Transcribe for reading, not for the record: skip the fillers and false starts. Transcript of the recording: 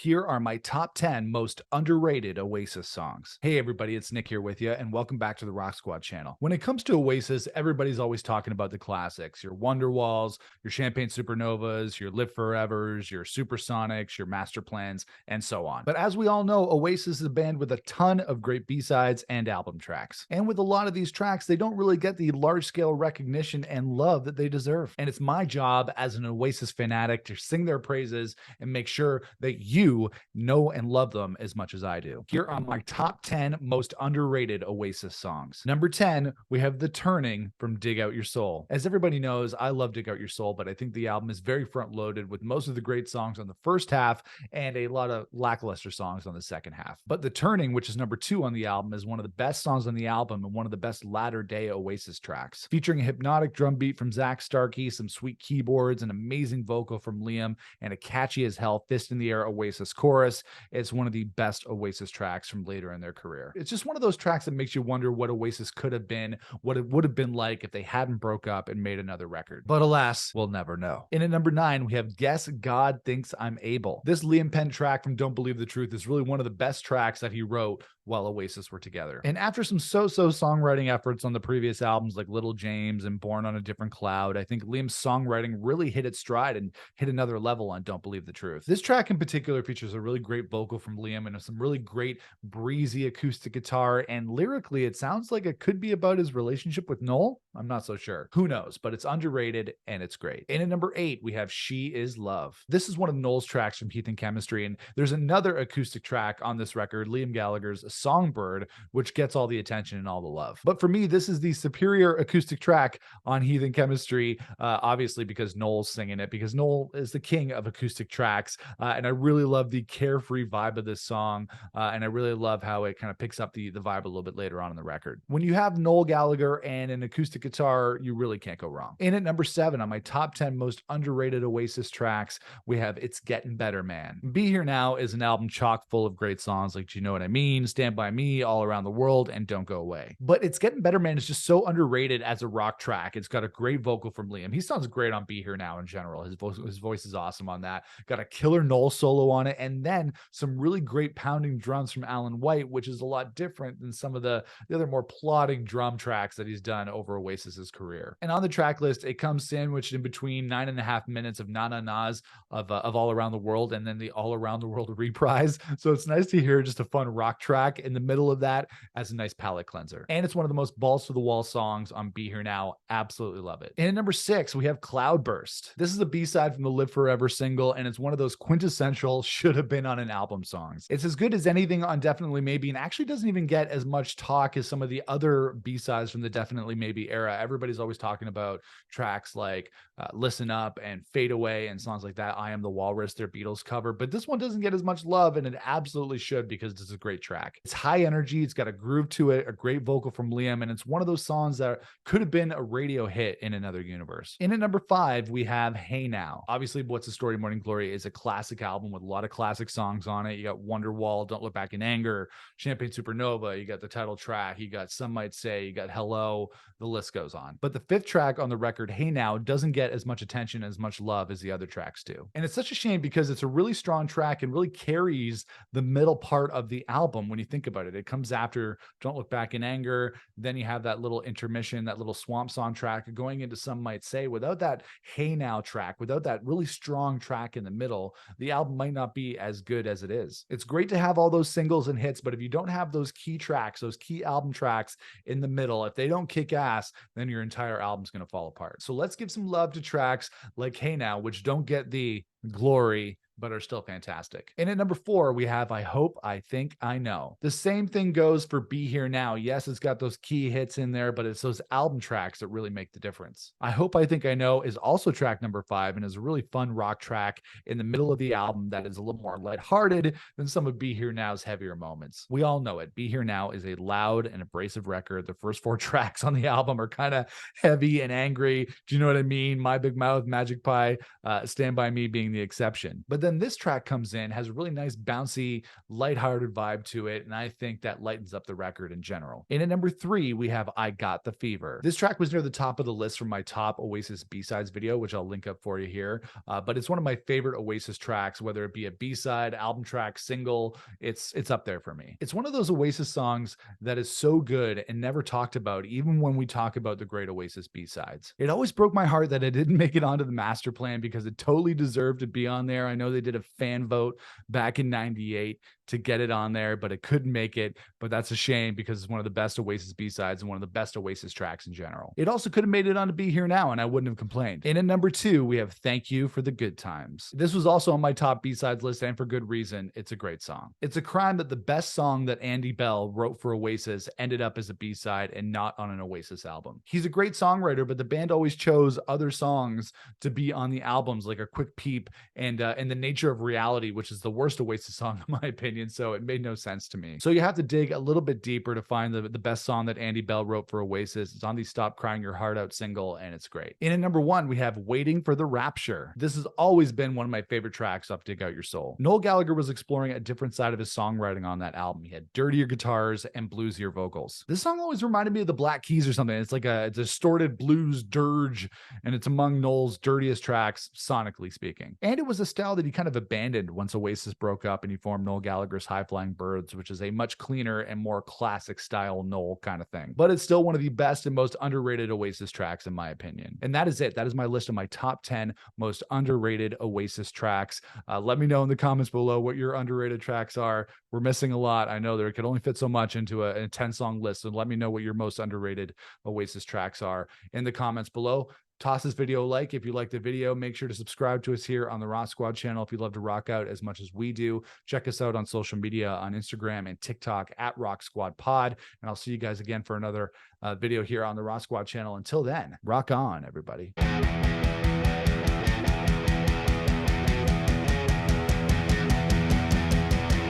Here are my top 10 most underrated Oasis songs. Hey everybody, it's Nick here with you, and welcome back to the Rock Squad channel. When it comes to Oasis, everybody's always talking about the classics, your Wonderwalls, your Champagne Supernovas, your Live Forevers, your Supersonics, your Master Plans, and so on. But as we all know, Oasis is a band with a ton of great B-sides and album tracks. And with a lot of these tracks, they don't really get the large-scale recognition and love that they deserve. And it's my job as an Oasis fanatic to sing their praises and make sure that you know and love them as much as I do. Here are my top 10 most underrated Oasis songs. Number 10, we have The Turning from Dig Out Your Soul. As everybody knows, I love Dig Out Your Soul, but I think the album is very front loaded with most of the great songs on the first half and a lot of lackluster songs on the second half. But The Turning, which is number 2 on the album, is one of the best songs on the album and one of the best latter day Oasis tracks. Featuring a hypnotic drum beat from Zach Starkey, some sweet keyboards, an amazing vocal from Liam, and a catchy as hell fist in the air Oasis chorus. It's one of the best Oasis tracks from later in their career. It's just one of those tracks that makes you wonder what Oasis could have been, what it would have been like if they hadn't broke up and made another record. But alas, we'll never know. In at number 9, we have Guess God Thinks I'm Able. This Liam Penn track from Don't Believe the Truth is really one of the best tracks that he wrote while Oasis were together. And after some so-so songwriting efforts on the previous albums like Little James and Born on a Different Cloud, I think Liam's songwriting really hit its stride and hit another level on Don't Believe the Truth. This track in particular features a really great vocal from Liam and some really great breezy acoustic guitar, and lyrically it sounds like it could be about his relationship with Noel. I'm not so sure. Who knows? But it's underrated and it's great. And at number 8, we have She Is Love. This is one of Noel's tracks from Heath and Chemistry, and there's another acoustic track on this record, Liam Gallagher's Songbird, which gets all the attention and all the love. But for me, this is the superior acoustic track on Heath and Chemistry, obviously because Noel's singing it, because Noel is the king of acoustic tracks, and I really love the carefree vibe of this song, and I really love how it kind of picks up the vibe a little bit later on in the record. When you have Noel Gallagher and an acoustic guitar, you really can't go wrong. In at number 7 on my top 10 most underrated Oasis tracks, we have It's Getting Better Man. Be Here Now is an album chock full of great songs like Do You Know What I Mean, Stand By Me, All Around the World, and Don't Go Away. But It's Getting Better Man is just so underrated as a rock track. It's got a great vocal from Liam. He sounds great on Be Here Now in general. His voice is awesome on that. Got a killer Noel solo on it, and then some really great pounding drums from Alan White, which is a lot different than some of the other more plodding drum tracks that he's done over Oasis's career. And on the track list, it comes sandwiched in between 9.5 minutes of Na Na Na's of All Around the World and then the All Around the World reprise. So it's nice to hear just a fun rock track in the middle of that as a nice palate cleanser. And it's one of the most balls to the wall songs on Be Here Now. Absolutely love it. And at number 6, we have Cloudburst. This is a B-side from the Live Forever single, and it's one of those quintessential should have been on an album songs. It's as good as anything on Definitely Maybe, and actually doesn't even get as much talk as some of the other B-sides from the Definitely Maybe era. Everybody's always talking about tracks like Listen Up and Fade Away and songs like that. I Am the Walrus, their Beatles cover, but this one doesn't get as much love, and it absolutely should because it's a great track. It's high energy, it's got a groove to it, a great vocal from Liam, and it's one of those songs that could have been a radio hit in another universe. In at number 5, we have Hey Now. Obviously, What's the Story, Morning Glory is a classic album with a lot of classic songs on it. You got Wonderwall, Don't Look Back in Anger, Champagne Supernova, you got the title track, you got Some Might Say, you got Hello, the list goes on. But the 5th track on the record, Hey Now, doesn't get as much attention, as much love as the other tracks do. And it's such a shame because it's a really strong track and really carries the middle part of the album when you think about it. It comes after Don't Look Back in Anger, then you have that little intermission, that little swamp song track going into Some Might Say. Without that Hey Now track, without that really strong track in the middle, the album might not be as good as it is. It's great to have all those singles and hits, but if you don't have those key tracks, those key album tracks in the middle, if they don't kick ass, then your entire album's going to fall apart. So let's give some love to tracks like Hey Now, which don't get the glory but are still fantastic. And at number 4, we have I Hope, I Think, I Know. The same thing goes for Be Here Now. Yes, it's got those key hits in there, but it's those album tracks that really make the difference. I Hope, I Think, I Know is also track number 5 and is a really fun rock track in the middle of the album that is a little more lighthearted than some of Be Here Now's heavier moments. We all know it. Be Here Now is a loud and abrasive record. The first 4 tracks on the album are kind of heavy and angry. Do you know what I mean? My Big Mouth, Magic Pie, Stand By Me being the exception. But then then this track comes in, has a really nice bouncy, lighthearted vibe to it, and I think that lightens up the record in general. In at number 3, we have I Got the Fever. This track was near the top of the list from my top Oasis B-sides video, which I'll link up for you here, but it's one of my favorite Oasis tracks, whether it be a B-side, album track, single, it's up there for me. It's one of those Oasis songs that is so good and never talked about, even when we talk about the great Oasis B-sides. It always broke my heart that it didn't make it onto the master plan because it totally deserved to be on there. I know they did a fan vote back in 98 to get it on there, but it couldn't make it. But that's a shame because it's one of the best Oasis B-sides and one of the best Oasis tracks in general. It also could have made it on to Be Here Now, and I wouldn't have complained. And at number 2, we have Thank You for the Good Times. This was also on my top B-sides list, and for good reason. It's a great song. It's a crime that the best song that Andy Bell wrote for Oasis ended up as a B-side and not on an Oasis album. He's a great songwriter, but the band always chose other songs to be on the albums, like A Quick Peep and The Nature of Reality, which is the worst Oasis song in my opinion, so it made no sense to me. So you have to dig a little bit deeper to find the best song that Andy Bell wrote for Oasis. It's on the Stop Crying Your Heart Out single, and it's great. In at number 1, we have Waiting for the Rapture. This has always been one of my favorite tracks off Dig Out Your Soul. Noel Gallagher was exploring a different side of his songwriting on that album. He had dirtier guitars and bluesier vocals. This song always reminded me of the Black Keys or something. It's like a distorted blues dirge, and it's among Noel's dirtiest tracks, sonically speaking. And it was a style that he kind of abandoned once Oasis broke up and he formed Noel Gallagher's High Flying Birds, which is a much cleaner and more classic style Noel kind of thing. But it's still one of the best and most underrated Oasis tracks in my opinion. And that is it. That is my list of my top 10 most underrated Oasis tracks. Let me know in the comments below what your underrated tracks are. We're missing a lot. I know there could only fit so much into a 10-song list, so let me know what your most underrated Oasis tracks are in the comments below. Toss this video a like if you liked the video. Make sure to subscribe to us here on the Rock Squad channel if you love to rock out as much as we do. Check us out on social media on Instagram and TikTok at Rock Squad Pod. And I'll see you guys again for another video here on the Rock Squad channel. Until then, rock on, everybody.